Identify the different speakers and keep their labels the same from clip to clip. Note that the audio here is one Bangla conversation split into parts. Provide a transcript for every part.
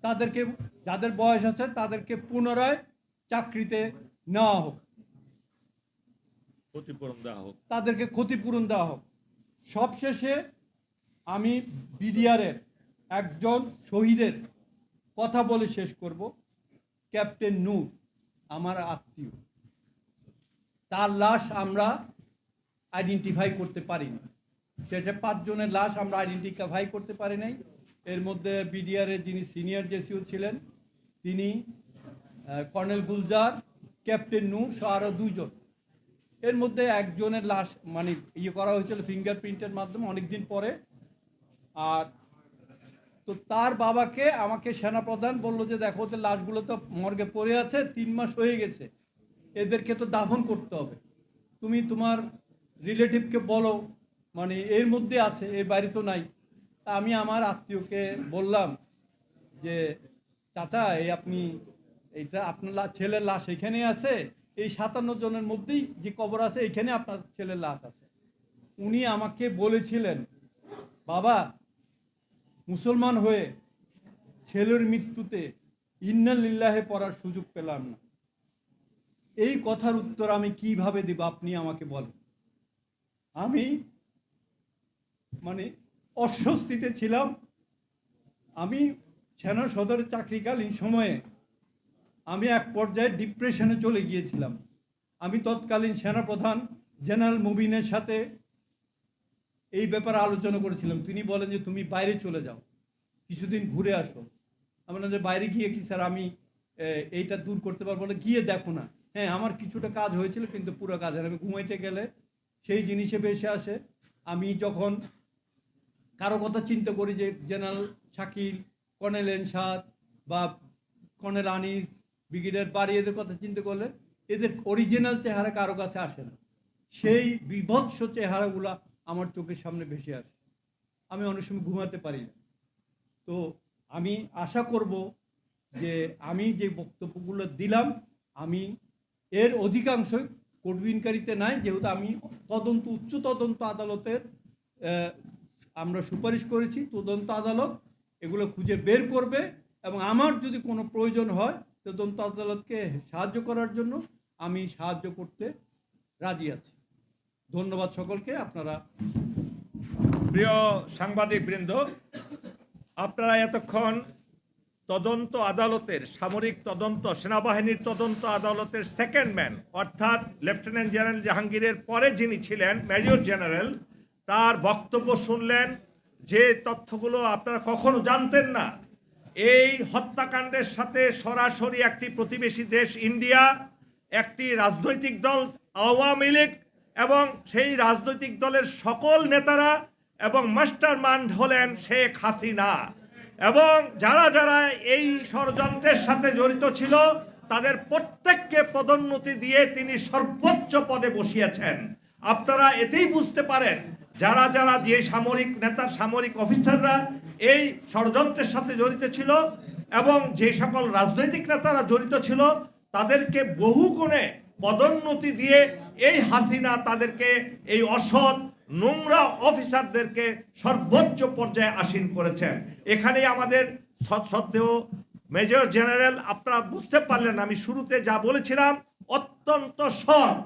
Speaker 1: তাদেরকে, যাদের বয়স আছে তাদেরকে পুনরায় চাকরিতে নেওয়া হোক,
Speaker 2: ক্ষতিপূরণ দেওয়া হোক,
Speaker 1: তাদেরকে ক্ষতিপূরণ দেওয়া হোক। সবশেষে আমি বিডিআরের একজন শহীদের কথা বলে শেষ করব। ক্যাপ্টেন নূর আমার আত্মীয়, তার লাশ আমরা আইডেন্টিফাই করতে পারিনি। শেষে 5 জনের লাশ আমরা আইডেন্টিফাই করতে পারি নাই। এর মধ্যে বিডিআরের যিনি সিনিয়র জেসিও ছিলেন তিনি, কর্নেল গুলজার, ক্যাপ্টেন নূর সহ আরও 2 জন। এর মধ্যে একজনের লাশ মানে করা হয়েছিল ফিঙ্গারপ্রিন্টের মাধ্যমে অনেক দিন পরে। আর তো তার বাবাকে আমাকে সেনাপ্রধান বলল যে দেখো, ওদের লাশগুলো তো মর্গে পড়ে আছে, 3 মাস হয়ে গেছে, এদেরকে তো দাফন করতে হবে, তুমি তোমার রিলেটিভকে বলো, মানে এর মধ্যে আছে, এর বাইরে তো নাই। আমি আমার আত্মীয়কে বললাম যে চাচা, এই আপনি এইটা আপনার ছেলের লাশ এখানে আছে, এই 57 জনের মধ্যেই যে কবর আছে এখানে আপনার ছেলের লাশ আছে। উনি আমাকে বলেছিলেন, বাবা, মুসলমান হয়ে ছেলের মৃত্যুতে ইন্না লিল্লাহে পড়ার সুযোগ পেলাম না। এই কথার উত্তর আমি কিভাবে দেব আপনি আমাকে বলেন। আমি মানে অস্বস্তিতে ছিলাম। আমি সেনা সদরে চাকরিকালীন সময়ে আমি এক পর্যায়ে ডিপ্রেশনে চলে গিয়েছিলাম। আমি তৎকালীন সেনাপ্রধান জেনারেল মুবিনের সাথে এই ব্যাপারে আলোচনা করেছিলাম। তিনি বলেন যে তুমি বাইরে চলে যাও, কিছুদিন ঘুরে আসো। আমি বললাম যে বাইরে গিয়ে কি স্যার আমি এইটা দূর করতে পারবো? বলে গিয়ে দেখো না। হ্যাঁ, আমার কিছুটা কাজ হয়েছিল কিন্তু পুরো কাজ হয় না। আমি ঘুমাইতে গেলে সেই জিনিসে ভেসে আসে। আমি যখন কারো কথা চিন্তা করি যে জেনারেল শাকিল, কর্নেল এনসাদ বা কর্নেল আনিস, ব্রিগেডিয়ার বাড়ি, এদের কথা চিন্তা করলে এদের অরিজিনাল চেহারা কারো কাছে আসে না। সেই বিভৎস চেহারাগুলো আমার চোখের সামনে ভেসে আসে। আমি অনেক সময় ঘুমাতে পারি না। তো আমি আশা করব যে আমি যে বক্তব্যগুলো দিলাম, আমি এর অধিকাংশই কোর্টবিনকারীতে নাই, যেহেতু আমি উচ্চ তদন্ত আদালতের আমরা সুপারিশ করেছি। তদন্ত আদালত এগুলো খুঁজে বের করবে এবং আমার যদি কোনো প্রয়োজন হয় তদন্ত আদালতকে সাহায্য করার জন্য আমি সাহায্য করতে রাজি আছি। ধন্যবাদ সকলকে। আপনারা,
Speaker 2: প্রিয় সাংবাদিক বৃন্দ, আপনারা এতক্ষণ তদন্ত আদালতের, সামরিক তদন্ত, সেনাবাহিনীর তদন্ত আদালতের সেকেন্ড ম্যান অর্থাৎ লেফটেন্যান্ট জেনারেল জাহাঙ্গীরের পরে যিনি ছিলেন মেজর জেনারেল, তার বক্তব্য শুনলেন। যে তথ্যগুলো আপনারা কখনো জানতেন না, এই হত্যাকাণ্ডের সাথে সরাসরি একটি প্রতিবেশী দেশ ইন্ডিয়া, একটি রাজনৈতিক দল আওয়ামী লীগ এবং সেই রাজনৈতিক দলের সকল নেতারা এবং মাস্টার মাইন্ড হলেন শেখ হাসিনা। এবং যারা যারা এই ষড়যন্ত্রের সাথে জড়িত ছিল তাদের প্রত্যেককে পদোন্নতি দিয়ে তিনি সর্বোচ্চ পদে বসিয়েছেন। আপনারা এতেই বুঝতে পারেন যারা যারা যে সামরিক নেতা, সামরিক অফিসাররা এই ষড়যন্ত্রের সাথে জড়িত ছিল এবং যে সকল রাজনৈতিক নেতারা জড়িত ছিল তাদেরকে বহু গুণে পদোন্নতি দিয়ে এই হাসিনা তাদেরকে, এই অসৎ নোংরা অফিসারদেরকে সর্বোচ্চ পর্যায়ে আসীন করেছেন। এখানেই আমাদের সত্ত্বেও মেজর জেনারেল, আপনারা বুঝতে পারলেন আমি শুরুতে যা বলেছিলাম, অত্যন্ত সৎ,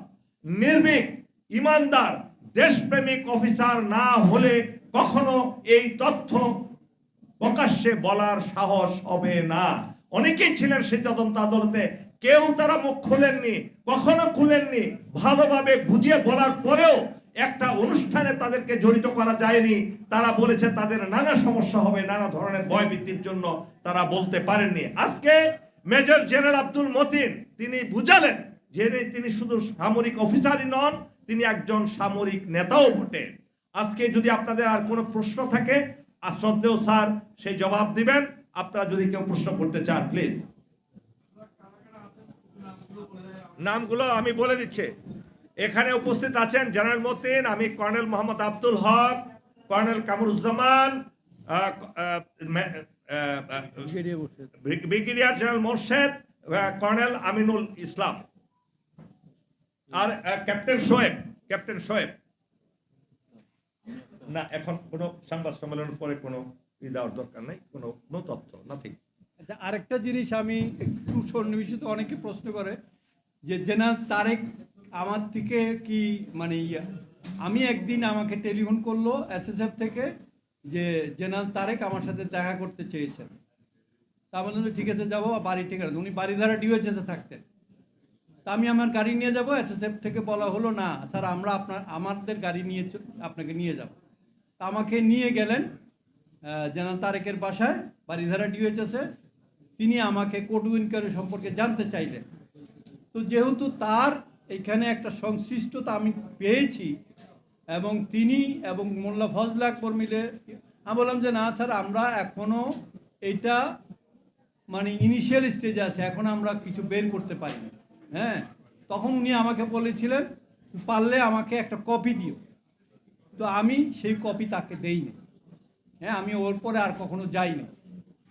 Speaker 2: নির্ভীক, ইমানদার, দেশপ্রেমিক অফিসার না হলে কখনো এই তথ্য প্রকাশ্যে বলার সাহস হবে না। অনেকেই ছিলেন সেই তদন্ত আদালতে, কেউ তারা মুখ খুলেননি, কখনো খুলেননি। ভালোভাবে বুঝিয়ে বলার পরেও একটা অনুষ্ঠানে তাদেরকে জড়িত করা যায়নি। তারা বলেছে তাদের নানা সমস্যা হবে, নানা ধরনের ভয়ভীতির জন্য তারা বলতে পারেননি। আজকে মেজর জেনারেল আব্দুল মতিন তিনি বুঝালেন যে তিনি শুধু সামরিক অফিসারই নন, তিনি একজন সামরিক নেতাও বটে। আজকে যদি আপনাদের আর কোনো প্রশ্ন থাকে, আর শ্রদ্ধেয় স্যার সেই জবাব দিবেন। আপনারা যদি কেউ প্রশ্ন করতে চান প্লিজ। নামগুলো আমি বলে দিচ্ছি। এখানে উপস্থিত আছেন জেনারেল মতিন, আমি colonel Mohammad Abdul Haq, colonel Kamruzzaman, brigadier general Morshed, colonel Aminul Islam আর ক্যাপ্টেন শোয়েব। ক্যাপ্টেন শোয়েব না, এখন কোনো সংবাদ সম্মেলনের পরে কোনো দেওয়ার দরকার নেই, কোনো নো তথ্য, নাথিং।
Speaker 1: আরেকটা জিনিস আমি একটু সন্নিবেশিত, অনেকে প্রশ্ন করে যে জেনারেল তারেক আমার থেকে কি মানে আমি একদিন আমাকে টেলিফোন করলো এসএসএফ থেকে যে জেনারেল তারেক আমার সাথে দেখা করতে চেয়েছেন। তা আমি বললাম ঠিক আছে যাবো, বাড়ি ঠিকানা, উনি বাড়িধারা ডিওএইচএসে থাকতেন। তা আমি আমার গাড়ি নিয়ে যাব, এসএসএফ থেকে বলা হলো না স্যার আমরা আমাদের গাড়ি নিয়ে আপনাকে নিয়ে যাব। তা আমাকে নিয়ে গেলেন জেনারেল তারেকের বাসায় বাড়িধারা ডিওএইচএসে। তিনি আমাকে কোড উইনকারের সম্পর্কে জানতে চাইলেন। তো যেহেতু তার এখানে একটা সংশ্লিষ্টতা আমি পেয়েছি এবং তিনি এবং মোল্লা ফজল আকবর মিলে, আমি বললাম যে না স্যার আমরা এখনও এটা মানে ইনিশিয়াল স্টেজে আছে, এখন আমরা কিছু বের করতে পারি না। হ্যাঁ, তখন উনি আমাকে বলেছিলেন পারলে আমাকে একটা কপি দিও। তো আমি সেই কপি তাকে দেইনি। হ্যাঁ, আমি ওর পরে আর কখনো যাইনি,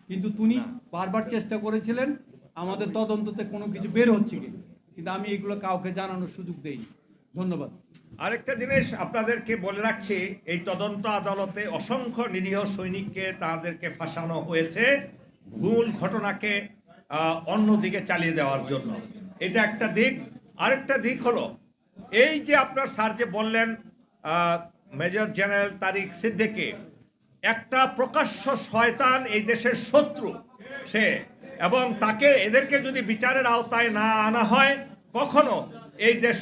Speaker 1: কিন্তু তিনি বারবার চেষ্টা করেছিলেন আমাদের তদন্ততে কোনো কিছু বের হচ্ছে কি, কিন্তু আমি এগুলো কাউকে জানানোর সুযোগ দেইনি। ধন্যবাদ।
Speaker 2: আরেকটা জিনিস আপনাদেরকে বলে রাখছি, এই তদন্ত আদালতে অসংখ্য নিরীহ সৈনিককে তাদেরকে ফাঁসানো হয়েছে ভুল ঘটনাকে অন্যদিকে চালিয়ে দেওয়ার জন্য। এটা একটা দিক। আরেকটা দিক হলো এই যে আপনার স্যার যে বললেন মেজর জেনারেল তারিক সিদ্দিকী একটা প্রকাশ্য শয়তান, এই দেশের শত্রু সে, এবং তাকে এদেরকে যদি বিচারের আওতায় না আনা হয় কখনো এই দেশ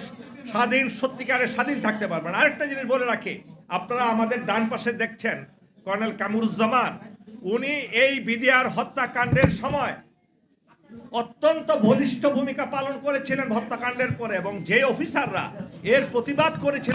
Speaker 2: স্বাধীন, সত্যিকারের স্বাধীন থাকতে পারবে না। আরেকটা জিনিস বলে রাখি, আপনারা আমাদের ডান পাশে দেখছেন কর্নেল কামরুজ্জামান, উনি এই বিডিআর হত্যাকাণ্ডের সময় অত্যন্ত বলিষ্ঠ ভূমিকা পালন করেছিলেন হত্যাকাণ্ডের পরে, এবং যে অফিসাররা এর প্রতিবাদ করেছিলেন